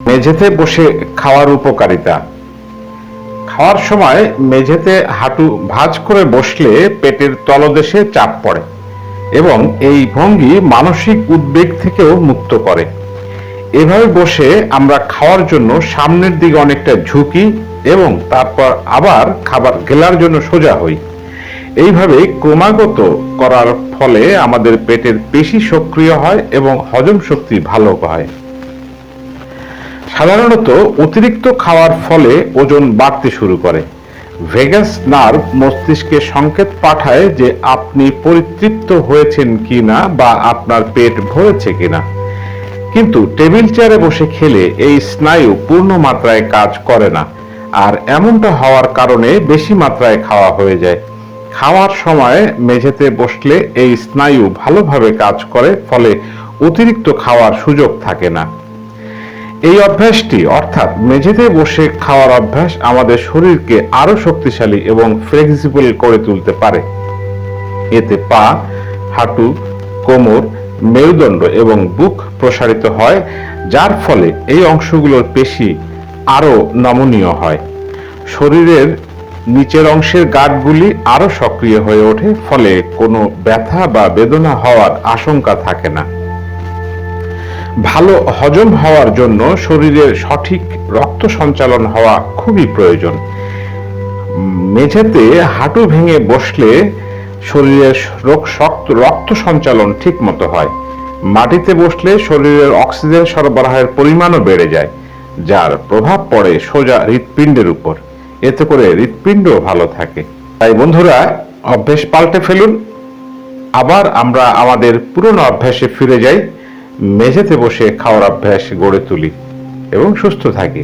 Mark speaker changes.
Speaker 1: মেঝেতে বসে খাওয়ার উপকারিতা। খাওয়ার সময় মেঝেতে হাঁটু ভাঁজ করে বসলে পেটের তলদেশে চাপ পড়ে এবং এই ভঙ্গি মানসিক উদ্বেগ থেকেও মুক্ত করে। এভাবে বসে আমরা খাওয়ার জন্য সামনের দিকে অনেকটা ঝুঁকি এবং তারপর আবার খাবার গেলার জন্য সোজা হই। এইভাবে ক্রমাগত করার ফলে আমাদের পেটের পেশি সক্রিয় হয় এবং হজম শক্তি ভালো হয়। সাধারণত অতিরিক্ত খাওয়ার ফলে ওজন বাড়তে শুরু করে। ভেগাস নার্ভ মস্তিষ্কে সংকেত পাঠায় যে আপনি পরিতৃপ্ত হয়েছেন কিনা বা আপনার পেট ভরেছে কিনা। কিন্তু টেবিল চেয়ারে বসে খেলে এই স্নায়ু পূর্ণ মাত্রায় কাজ করে না, আর এমনটা হওয়ার কারণে বেশি মাত্রায় খাওয়া হয়ে যায়। খাওয়ার সময় মেঝেতে বসলে এই স্নায়ু ভালোভাবে কাজ করে, ফলে অতিরিক্ত খাওয়ার সুযোগ থাকে না। এই অভ্যাসটি অর্থাৎ মেঝেতে বসে খাওয়ার অভ্যাস আমাদের শরীরকে আরো শক্তিশালী এবং ফ্লেক্সিবল করে তুলতে পারে। এতে পা, হাঁটু, কোমর, মেরুদণ্ড এবং বুক প্রসারিত হয়, যার ফলে এই অংশগুলোর পেশি আরো নমনীয় হয়। শরীরের নিচের অংশের গাঁটগুলি আরো সক্রিয় হয়ে ওঠে, ফলে কোনো ব্যথা বা বেদনা হওয়ার আশঙ্কা থাকে না। ভালো হজম হওয়ার জন্য শরীরের সঠিক রক্ত সঞ্চালন হওয়া খুবই প্রয়োজন। মেঝেতে হাঁটু ভেঙে বসলে শরীরের রক্ত সঞ্চালন ঠিক মতো হয়। মাটিতে বসলে শরীরের অক্সিজেন সরবরাহের পরিমাণও বেড়ে যায়, যার প্রভাব পড়ে সোজা হৃৎপিণ্ডের উপর। এতে করে হৃৎপিণ্ডও ভালো থাকে। তাই বন্ধুরা, অভ্যেস পাল্টে ফেলুন। আবার আমরা আমাদের পুরনো অভ্যাসে ফিরে যাই, মেঝেতে বসে খাওয়ার অভ্যাস গড়ে তুলি এবং সুস্থ থাকি।